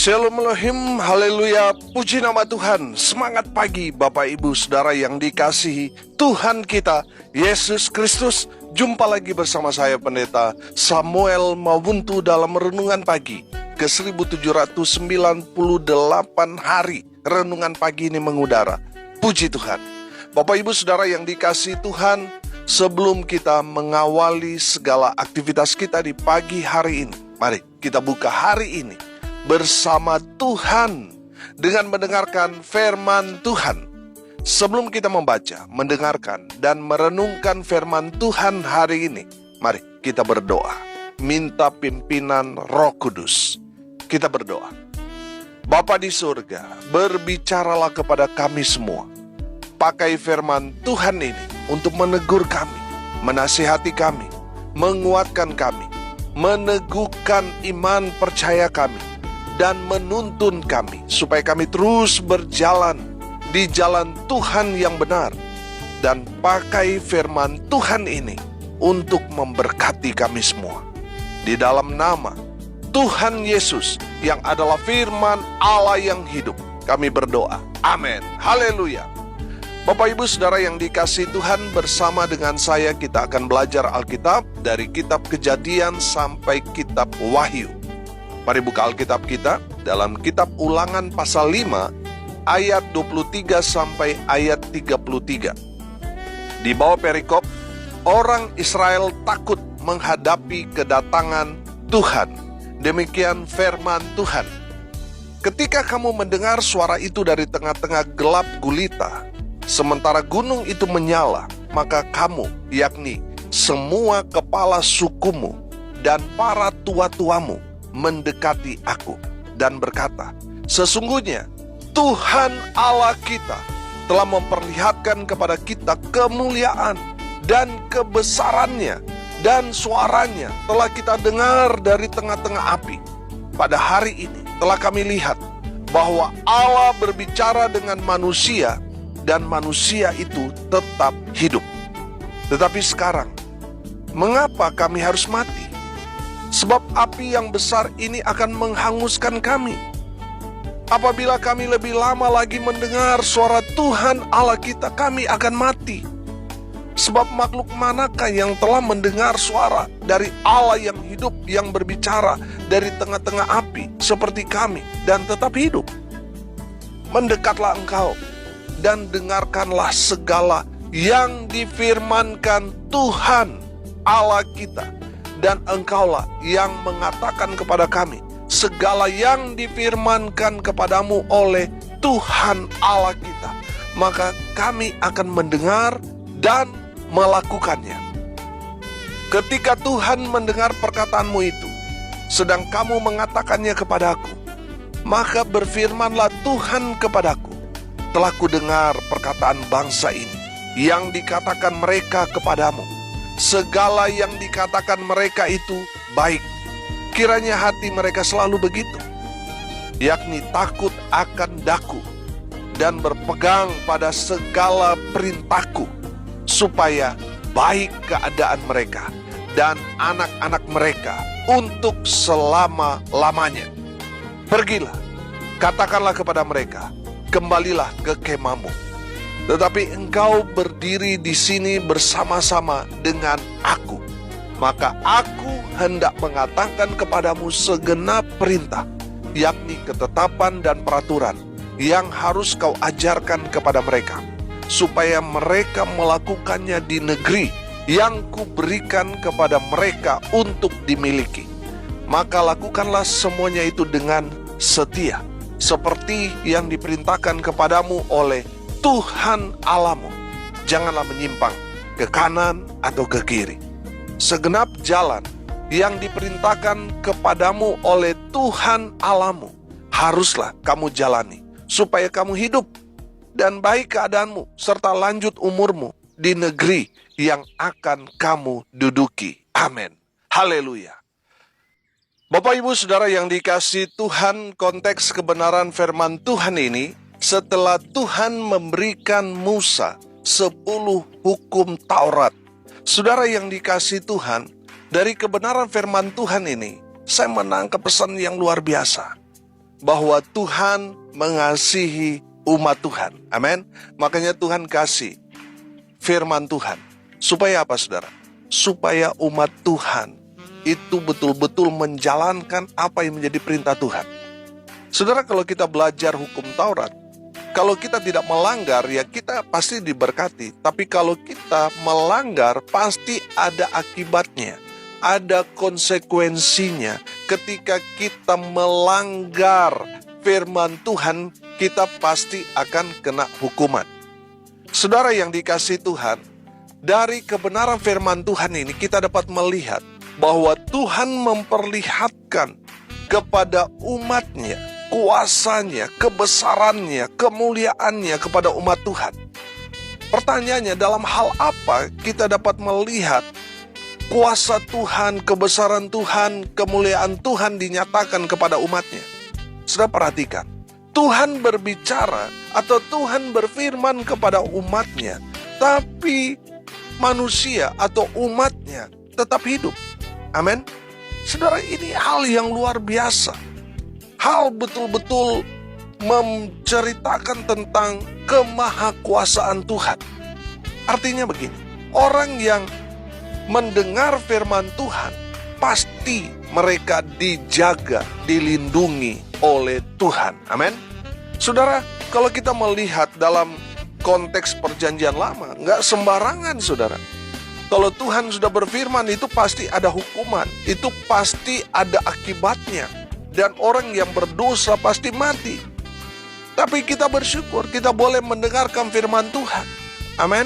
Shalom Elohim, haleluya, puji nama Tuhan. Semangat pagi Bapak Ibu Saudara yang dikasihi Tuhan kita Yesus Kristus. Jumpa lagi bersama saya Pendeta Samuel Mawuntu dalam Renungan Pagi ke 1798 hari Renungan Pagi ini mengudara. Puji Tuhan. Bapak Ibu Saudara yang dikasihi Tuhan, sebelum kita mengawali segala aktivitas kita di pagi hari ini, mari kita buka hari ini bersama Tuhan dengan mendengarkan firman Tuhan. Sebelum kita membaca, mendengarkan, dan merenungkan firman Tuhan hari ini, mari kita berdoa, minta pimpinan Roh Kudus. Kita berdoa. Bapa di surga, berbicaralah kepada kami semua. Pakai firman Tuhan ini untuk menegur kami, menasihati kami, menguatkan kami, meneguhkan iman percaya kami, dan menuntun kami supaya kami terus berjalan di jalan Tuhan yang benar. Dan pakai firman Tuhan ini untuk memberkati kami semua. Di dalam nama Tuhan Yesus yang adalah firman Allah yang hidup, kami berdoa. Amin. Haleluya. Bapak Ibu Saudara yang dikasihi Tuhan, bersama dengan saya kita akan belajar Alkitab dari kitab Kejadian sampai kitab Wahyu. Mari buka Alkitab kita dalam kitab Ulangan pasal 5 ayat 23 sampai ayat 33. Di bawah perikop, orang Israel takut menghadapi kedatangan Tuhan. Demikian firman Tuhan. Ketika kamu mendengar suara itu dari tengah-tengah gelap gulita, sementara gunung itu menyala, maka kamu, yakni semua kepala sukumu dan para tua-tuamu, mendekati aku dan berkata, sesungguhnya Tuhan Allah kita telah memperlihatkan kepada kita kemuliaan dan kebesarannya, dan suaranya telah kita dengar dari tengah-tengah api. Pada hari ini telah kami lihat bahwa Allah berbicara dengan manusia, dan manusia itu tetap hidup. Tetapi sekarang, mengapa kami harus mati? Sebab api yang besar ini akan menghanguskan kami. Apabila kami lebih lama lagi mendengar suara Tuhan Allah kita, kami akan mati. Sebab makhluk manakah yang telah mendengar suara dari Allah yang hidup, yang berbicara dari tengah-tengah api seperti kami dan tetap hidup? Mendekatlah engkau dan dengarkanlah segala yang difirmankan Tuhan Allah kita. Dan engkaulah yang mengatakan kepada kami segala yang difirmankan kepadamu oleh Tuhan Allah kita. Maka kami akan mendengar dan melakukannya. Ketika Tuhan mendengar perkataanmu itu, sedang kamu mengatakannya kepadaku, maka berfirmanlah Tuhan kepadaku, telah kudengar perkataan bangsa ini, yang dikatakan mereka kepadamu. Segala yang dikatakan mereka itu baik. Kiranya hati mereka selalu begitu, yakni takut akan daku dan berpegang pada segala perintahku, supaya baik keadaan mereka dan anak-anak mereka untuk selama-lamanya. Pergilah, katakanlah kepada mereka, kembalilah ke kemahmu. Tetapi engkau berdiri di sini bersama-sama dengan aku. Maka aku hendak mengatakan kepadamu segenap perintah, yakni ketetapan dan peraturan yang harus kau ajarkan kepada mereka, supaya mereka melakukannya di negeri yang kuberikan kepada mereka untuk dimiliki. Maka lakukanlah semuanya itu dengan setia, seperti yang diperintahkan kepadamu oleh Tuhan Allahmu. Janganlah menyimpang ke kanan atau ke kiri. Segenap jalan yang diperintahkan kepadamu oleh Tuhan Allahmu haruslah kamu jalani, supaya kamu hidup dan baik keadaanmu serta lanjut umurmu di negeri yang akan kamu duduki. Amin. Haleluya. Bapak Ibu Saudara yang dikasihi Tuhan, konteks kebenaran firman Tuhan ini setelah Tuhan memberikan Musa 10 hukum Taurat. Saudara yang dikasihi Tuhan, dari kebenaran firman Tuhan ini, saya menangkap pesan yang luar biasa. bahwa Tuhan mengasihi umat Tuhan. Amin. Makanya Tuhan kasih firman Tuhan. Supaya apa, saudara? Supaya umat Tuhan itu betul-betul menjalankan apa yang menjadi perintah Tuhan. Saudara, kalau kita belajar hukum Taurat, kalau kita tidak melanggar, ya kita pasti diberkati. Tapi kalau kita melanggar, pasti ada akibatnya. Ada konsekuensinya. Ketika kita melanggar firman Tuhan, kita pasti akan kena hukuman. Saudara yang dikasihi Tuhan, dari kebenaran firman Tuhan ini kita dapat melihat bahwa Tuhan memperlihatkan kepada umatnya kuasanya, kebesarannya, kemuliaannya kepada umat Tuhan. Pertanyaannya, dalam hal apa kita dapat melihat kuasa Tuhan, kebesaran Tuhan, kemuliaan Tuhan dinyatakan kepada umatnya? Sudah perhatikan, Tuhan berbicara atau Tuhan berfirman kepada umatnya, tapi manusia atau umatnya tetap hidup. Amin. Saudara, ini hal yang luar biasa. Hal betul-betul menceritakan tentang kemahakuasaan Tuhan. Artinya begini, orang yang mendengar firman Tuhan, pasti mereka dijaga, dilindungi oleh Tuhan. Amin. Saudara, kalau kita melihat dalam konteks perjanjian lama, nggak sembarangan, saudara. Kalau Tuhan sudah berfirman, itu pasti ada hukuman, itu pasti ada akibatnya, dan orang yang berdosa pasti mati. Tapi kita bersyukur, kita boleh mendengarkan firman Tuhan. Amin.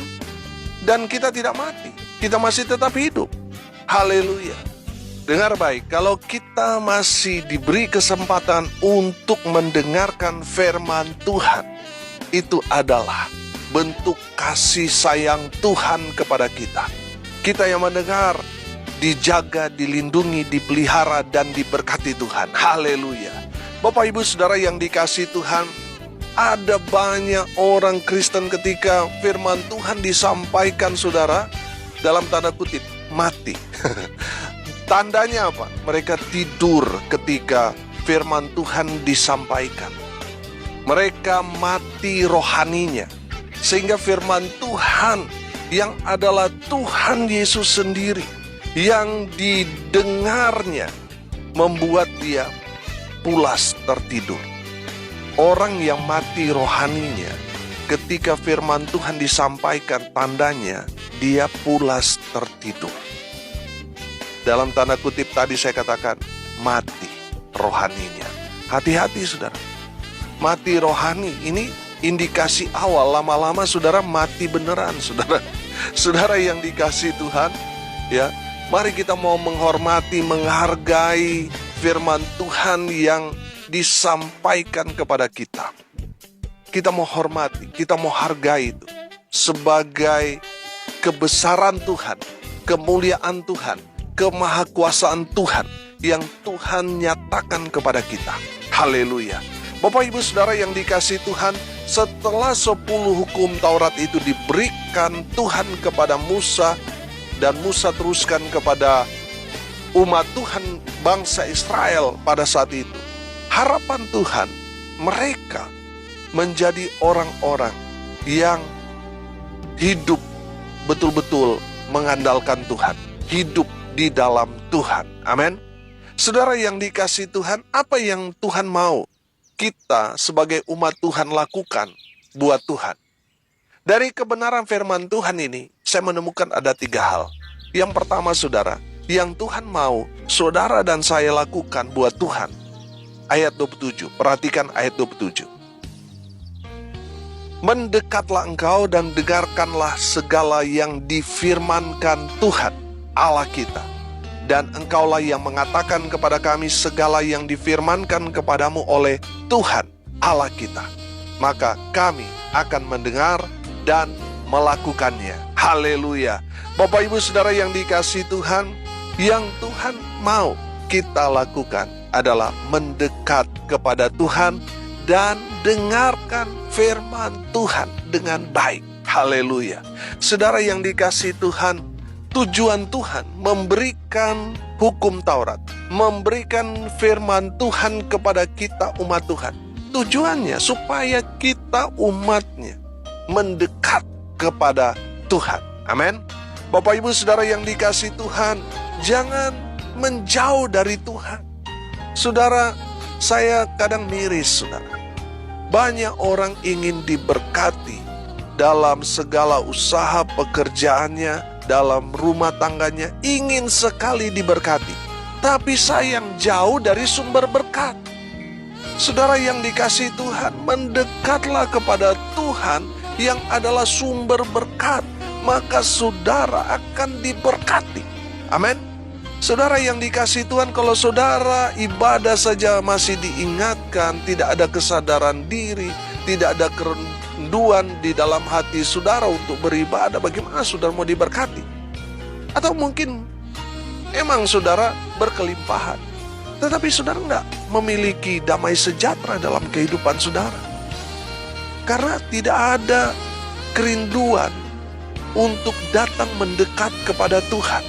Dan kita tidak mati, kita masih tetap hidup. Haleluya. Dengar baik, kalau kita masih diberi kesempatan untuk mendengarkan firman Tuhan, itu adalah bentuk kasih sayang Tuhan kepada kita. Kita yang mendengar, dijaga, dilindungi, dipelihara, dan diberkati Tuhan. Haleluya. Bapak, Ibu, Saudara yang dikasihi Tuhan, ada banyak orang Kristen ketika firman Tuhan disampaikan, saudara, dalam tanda kutip, mati. Tandanya apa? Mereka tidur ketika firman Tuhan disampaikan. Mereka mati rohaninya. Sehingga firman Tuhan yang adalah Tuhan Yesus sendiri, yang didengarnya, membuat dia pulas tertidur. Orang yang mati rohaninya, ketika firman Tuhan disampaikan, tandanya dia pulas tertidur. Dalam tanda kutip tadi saya katakan, mati rohaninya. Hati-hati, saudara. Mati rohani ini indikasi awal, lama-lama saudara mati beneran, saudara. Saudara yang dikasihi Tuhan, ya, mari kita mau menghormati, menghargai firman Tuhan yang disampaikan kepada kita. Kita mau hormati, kita mau hargai itu sebagai kebesaran Tuhan, kemuliaan Tuhan, kemahakuasaan Tuhan yang Tuhan nyatakan kepada kita. Haleluya. Bapak, Ibu, Saudara yang dikasihi Tuhan, setelah 10 hukum Taurat itu diberikan Tuhan kepada Musa, dan Musa teruskan kepada umat Tuhan, bangsa Israel pada saat itu. Harapan Tuhan, mereka menjadi orang-orang yang hidup betul-betul mengandalkan Tuhan, hidup di dalam Tuhan. Amin. Saudara yang dikasihi Tuhan, apa yang Tuhan mau kita sebagai umat Tuhan lakukan buat Tuhan? Dari kebenaran firman Tuhan ini, saya menemukan ada 3 hal. Yang pertama, saudara, yang Tuhan mau saudara dan saya lakukan buat Tuhan. Ayat 27, perhatikan ayat 27. Mendekatlah engkau dan dengarkanlah segala yang difirmankan Tuhan Allah kita. Dan engkaulah yang mengatakan kepada kami segala yang difirmankan kepadamu oleh Tuhan Allah kita. Maka kami akan mendengar dan melakukannya. Haleluya. Bapak, Ibu, Saudara yang dikasihi Tuhan, yang Tuhan mau kita lakukan adalah mendekat kepada Tuhan dan dengarkan firman Tuhan dengan baik. Haleluya. Saudara yang dikasihi Tuhan, tujuan Tuhan memberikan hukum Taurat, memberikan firman Tuhan kepada kita umat Tuhan. Tujuannya supaya kita umatnya mendekat kepada Tuhan. Amin. Bapak Ibu Saudara yang dikasihi Tuhan, jangan menjauh dari Tuhan. Saudara, saya kadang miris, saudara. Banyak orang ingin diberkati dalam segala usaha pekerjaannya, dalam rumah tangganya, ingin sekali diberkati. Tapi sayang jauh dari sumber berkat. Saudara yang dikasihi Tuhan, mendekatlah kepada Tuhan yang adalah sumber berkat, maka saudara akan diberkati. Amin. Saudara yang dikasihi Tuhan, kalau saudara ibadah saja masih diingatkan, tidak ada kesadaran diri, tidak ada kerenduan di dalam hati saudara untuk beribadah, bagaimana saudara mau diberkati? Atau mungkin emang saudara berkelimpahan, tetapi saudara tidak memiliki damai sejahtera dalam kehidupan saudara. Karena tidak ada kerinduan untuk datang mendekat kepada Tuhan.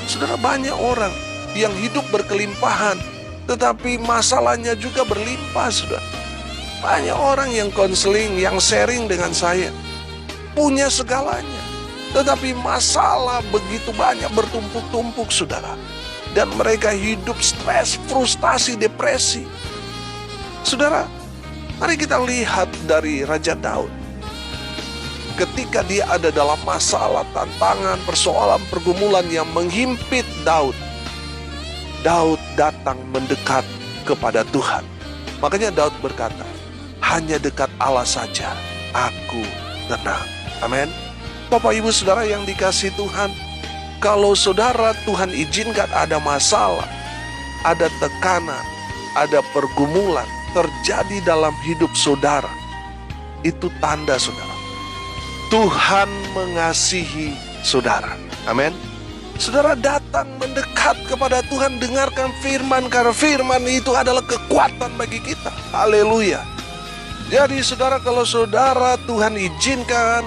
Saudara, banyak orang yang hidup berkelimpahan, tetapi masalahnya juga berlimpah, saudara. Banyak orang yang konseling, yang sharing dengan saya, punya segalanya, tetapi masalah begitu banyak bertumpuk-tumpuk, saudara. Dan mereka hidup stres, frustasi, depresi. Saudara, mari kita lihat dari Raja Daud. Ketika dia ada dalam masalah, tantangan, persoalan, pergumulan yang menghimpit Daud, Daud datang mendekat kepada Tuhan. Makanya Daud berkata, hanya dekat Allah saja aku tenang. Amin. Bapak Ibu Saudara yang dikasihi Tuhan, kalau saudara Tuhan izinkan ada masalah, ada tekanan, ada pergumulan terjadi dalam hidup saudara, itu tanda saudara Tuhan mengasihi saudara. Amin. Saudara datang mendekat kepada Tuhan, dengarkan firman, karena firman itu adalah kekuatan bagi kita. Haleluya. Jadi saudara, kalau saudara Tuhan izinkan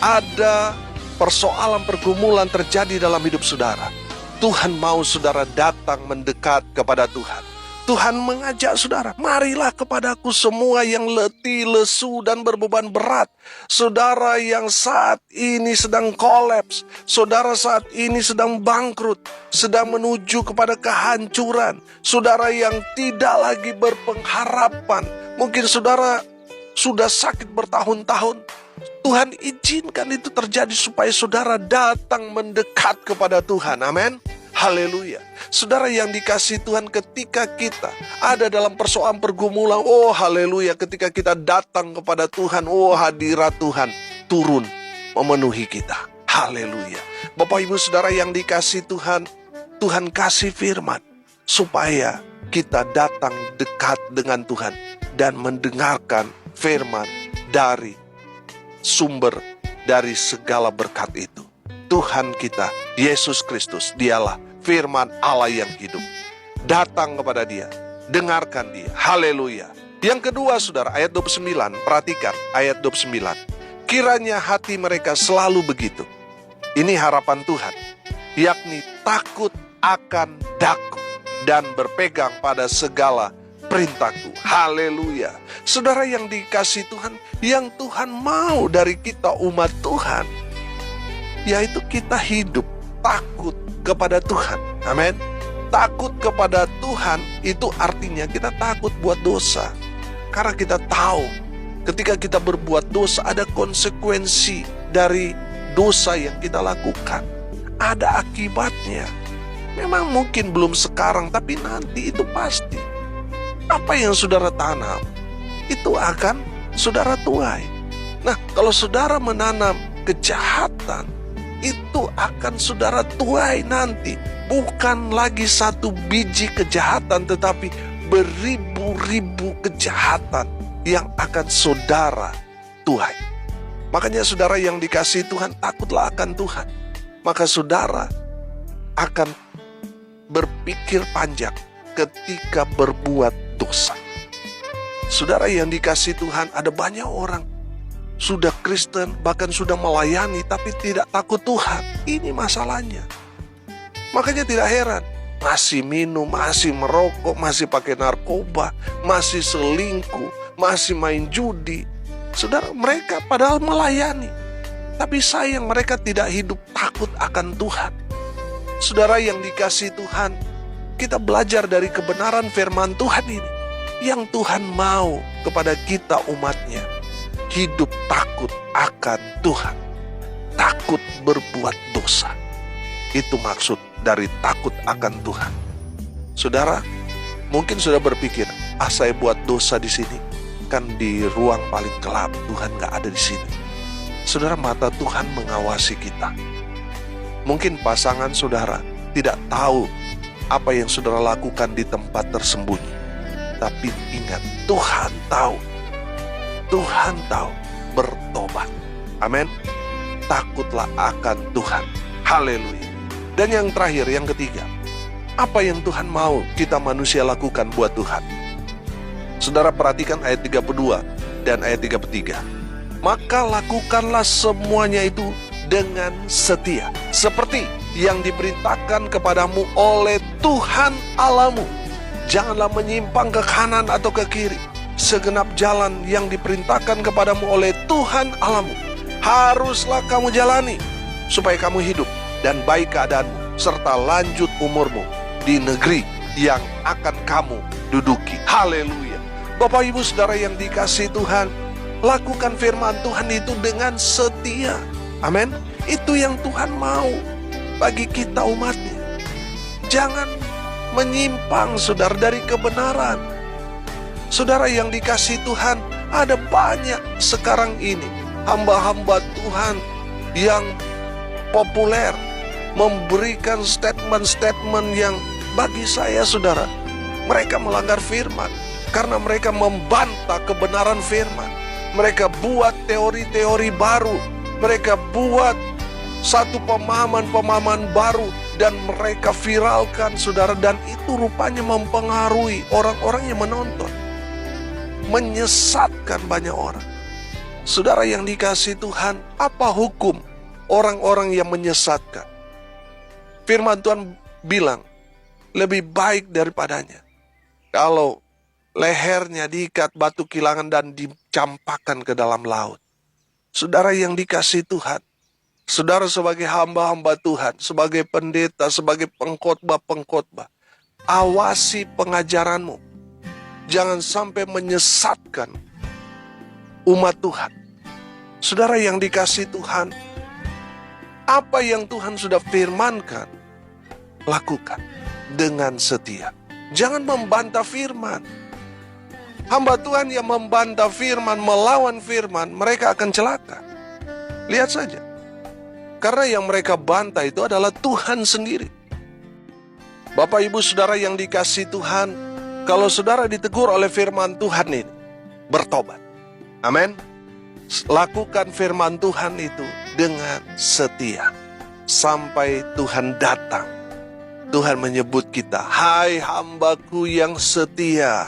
ada persoalan pergumulan terjadi dalam hidup saudara, Tuhan mau saudara datang mendekat kepada Tuhan. Tuhan mengajak saudara, marilah kepadaku semua yang letih, lesu, dan berbeban berat. Saudara yang saat ini sedang kolaps, saudara saat ini sedang bangkrut, sedang menuju kepada kehancuran, saudara yang tidak lagi berpengharapan, mungkin saudara sudah sakit bertahun-tahun. Tuhan izinkan itu terjadi supaya saudara datang mendekat kepada Tuhan. Amin. Haleluya. Saudara yang dikasihi Tuhan, ketika kita ada dalam persoalan pergumulan, oh haleluya, ketika kita datang kepada Tuhan, oh hadirat Tuhan turun memenuhi kita. Haleluya. Bapak Ibu Saudara yang dikasihi Tuhan, Tuhan kasih firman supaya kita datang dekat dengan Tuhan dan mendengarkan firman dari sumber dari segala berkat itu. Tuhan kita, Yesus Kristus, dialah firman Allah yang hidup. Datang kepada dia, dengarkan dia. Haleluya. Yang kedua saudara, ayat 29, perhatikan ayat 29. Kiranya hati mereka selalu begitu. Ini harapan Tuhan, yakni takut akan Daku dan berpegang pada segala perintahku. Haleluya. Saudara yang dikasihi Tuhan, yang Tuhan mau dari kita umat Tuhan, yaitu kita hidup takut kepada Tuhan. Amin. Takut kepada Tuhan itu artinya kita takut buat dosa. Karena kita tahu ketika kita berbuat dosa ada konsekuensi dari dosa yang kita lakukan. Ada akibatnya. Memang mungkin belum sekarang, tapi nanti itu pasti. Apa yang saudara tanam, itu akan saudara tuai. Nah, kalau saudara menanam kejahatan, itu akan saudara tuai nanti. Bukan lagi satu biji kejahatan, tetapi beribu-ribu kejahatan yang akan saudara tuai. Makanya saudara yang dikasihi Tuhan, takutlah akan Tuhan. Maka saudara akan berpikir panjang ketika berbuat dosa. Saudara yang dikasihi Tuhan, ada banyak orang sudah Kristen, bahkan sudah melayani, tapi tidak takut Tuhan. Ini masalahnya. Makanya tidak heran, masih minum, masih merokok, masih pakai narkoba, masih selingkuh, masih main judi. Saudara, mereka padahal melayani, tapi sayang mereka tidak hidup takut akan Tuhan. Saudara yang dikasihi Tuhan, kita belajar dari kebenaran firman Tuhan ini. Yang Tuhan mau kepada kita umatnya, hidup takut akan Tuhan, takut berbuat dosa. Itu maksud dari takut akan Tuhan. Saudara, mungkin sudah berpikir, saya buat dosa di sini, kan di ruang paling gelap, Tuhan gak ada di sini. Saudara, mata Tuhan mengawasi kita. Mungkin pasangan saudara tidak tahu apa yang saudara lakukan di tempat tersembunyi. Tapi ingat, Tuhan tahu. Tuhan tahu. Bertobat. Amin. Takutlah akan Tuhan. Haleluya. Dan yang terakhir, yang ketiga, apa yang Tuhan mau kita manusia lakukan buat Tuhan? Saudara perhatikan ayat 32 dan ayat 33. Maka lakukanlah semuanya itu dengan setia, seperti yang diperintahkan kepadamu oleh Tuhan Allahmu. Janganlah menyimpang ke kanan atau ke kiri. Segenap jalan yang diperintahkan kepadamu oleh Tuhan Allahmu haruslah kamu jalani, supaya kamu hidup dan baik keadaanmu, serta lanjut umurmu di negeri yang akan kamu duduki. Haleluya. Bapak Ibu Saudara yang dikasihi Tuhan, lakukan firman Tuhan itu dengan setia. Amin. Itu yang Tuhan mau bagi kita umatnya. Jangan menyimpang saudara dari kebenaran. Saudara yang dikasihi Tuhan, ada banyak sekarang ini hamba-hamba Tuhan yang populer memberikan statement-statement yang bagi saya saudara, mereka melanggar firman karena mereka membantah kebenaran firman. Mereka buat teori-teori baru, mereka buat satu pemahaman-pemahaman baru dan mereka viralkan saudara, dan itu rupanya mempengaruhi orang-orang yang menonton, menyesatkan banyak orang. Saudara yang dikasihi Tuhan, apa hukum orang-orang yang menyesatkan? Firman Tuhan bilang, lebih baik daripadanya kalau lehernya diikat batu kilangan dan dicampakkan ke dalam laut. Saudara yang dikasihi Tuhan, saudara sebagai hamba-hamba Tuhan, sebagai pendeta, sebagai pengkhotbah, awasi pengajaranmu. Jangan sampai menyesatkan umat Tuhan. Saudara yang dikasihi Tuhan, apa yang Tuhan sudah firmankan, lakukan dengan setia. Jangan membantah firman. Hamba Tuhan yang membantah firman, melawan firman, mereka akan celaka. Lihat saja. Karena yang mereka bantah itu adalah Tuhan sendiri. Bapak Ibu Saudara yang dikasihi Tuhan, kalau saudara ditegur oleh firman Tuhan ini, bertobat. Amin. Lakukan firman Tuhan itu dengan setia. Sampai Tuhan datang. Tuhan menyebut kita, hai hambaku yang setia.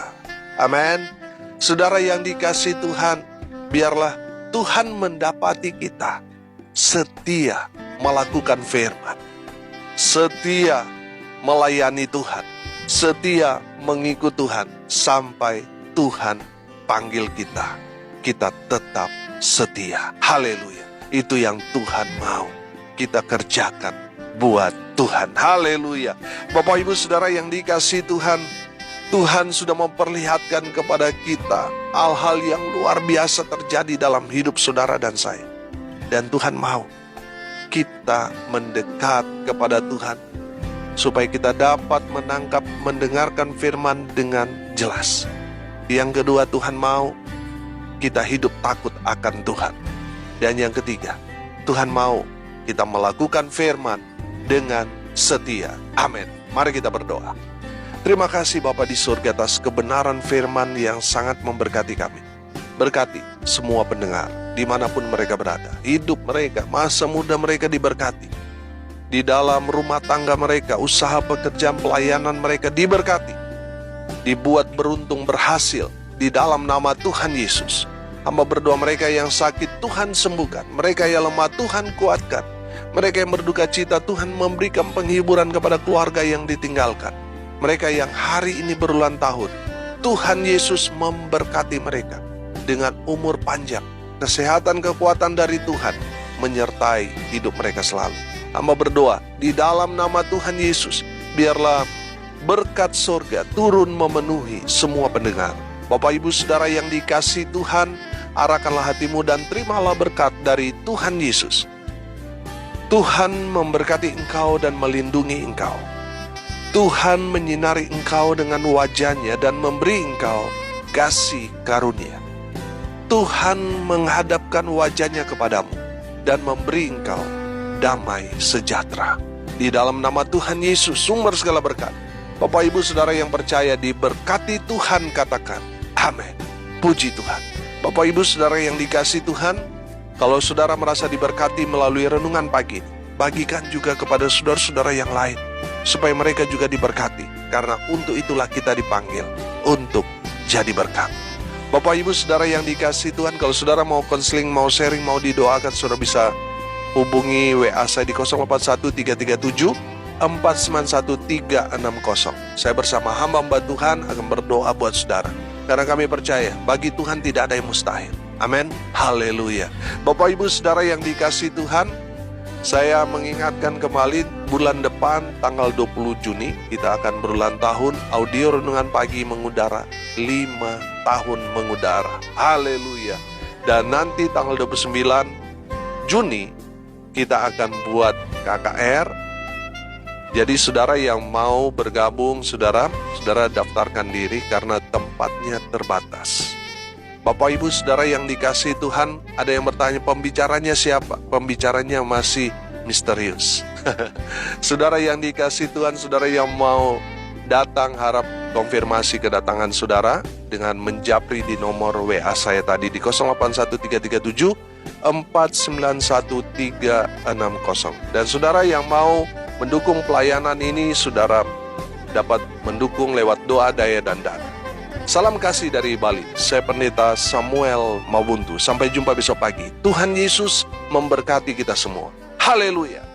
Amin. Saudara yang dikasihi Tuhan, biarlah Tuhan mendapati kita setia melakukan firman, setia melayani Tuhan, setia mengikut Tuhan sampai Tuhan panggil kita. Kita tetap setia. Haleluya. Itu yang Tuhan mau kita kerjakan buat Tuhan. Haleluya. Bapak Ibu Saudara yang dikasihi Tuhan, Tuhan sudah memperlihatkan kepada kita hal-hal yang luar biasa terjadi dalam hidup saudara dan saya. Dan Tuhan mau kita mendekat kepada Tuhan supaya kita dapat menangkap, mendengarkan firman dengan jelas. Yang kedua, Tuhan mau kita hidup takut akan Tuhan. Dan yang ketiga, Tuhan mau kita melakukan firman dengan setia. Amin. Mari kita berdoa. Terima kasih Bapa di surga atas kebenaran firman yang sangat memberkati kami. Berkati semua pendengar dimanapun mereka berada. Hidup mereka, masa muda mereka diberkati. Di dalam rumah tangga mereka, usaha pekerjaan pelayanan mereka diberkati. Dibuat beruntung berhasil di dalam nama Tuhan Yesus. Hamba berdoa mereka yang sakit Tuhan sembuhkan. Mereka yang lemah Tuhan kuatkan. Mereka yang berduka cita, Tuhan memberikan penghiburan kepada keluarga yang ditinggalkan. Mereka yang hari ini berulang tahun, Tuhan Yesus memberkati mereka dengan umur panjang, kesehatan, kekuatan dari Tuhan menyertai hidup mereka selalu. Hamba berdoa di dalam nama Tuhan Yesus, biarlah berkat surga turun memenuhi semua pendengar. Bapak Ibu Saudara yang dikasihi Tuhan, arahkanlah hatimu dan terimalah berkat dari Tuhan Yesus. Tuhan memberkati engkau dan melindungi engkau. Tuhan menyinari engkau dengan wajah-Nya dan memberi engkau kasih karunia. Tuhan menghadapkan wajah-Nya kepadamu dan memberi engkau damai sejahtera. Di dalam nama Tuhan Yesus, sumber segala berkat. Bapak Ibu Saudara yang percaya diberkati Tuhan, katakan amin. Puji Tuhan. Bapak Ibu Saudara yang dikasihi Tuhan, kalau saudara merasa diberkati melalui renungan pagi ini, bagikan juga kepada saudara-saudara yang lain, supaya mereka juga diberkati. Karena untuk itulah kita dipanggil, untuk jadi berkat. Bapak Ibu Saudara yang dikasihi Tuhan, kalau saudara mau konseling, mau sharing, mau didoakan, saudara bisa hubungi WA saya di 081337491360. Saya bersama hamba-hamba Tuhan akan berdoa buat saudara. Karena kami percaya, bagi Tuhan tidak ada yang mustahil. Amin. Haleluya. Bapak Ibu Saudara yang dikasihi Tuhan, saya mengingatkan kembali bulan depan tanggal 20 Juni kita akan berulang tahun audio renungan pagi mengudara, 5 tahun mengudara. Haleluya. Dan nanti tanggal 29 Juni kita akan buat KKR. Jadi saudara yang mau bergabung, saudara daftarkan diri karena tempatnya terbatas. Bapak Ibu Saudara yang dikasihi Tuhan, ada yang bertanya pembicaranya siapa? Pembicaranya masih misterius. Saudara yang dikasihi Tuhan, saudara yang mau datang, harap konfirmasi kedatangan saudara dengan menjapri di nomor WA saya tadi di 081337491360. Dan saudara yang mau mendukung pelayanan ini, saudara dapat mendukung lewat doa, daya, dan dana. Salam kasih dari Bali. Saya Pendeta Samuel Mabuntu. Sampai jumpa besok pagi. Tuhan Yesus memberkati kita semua. Haleluya.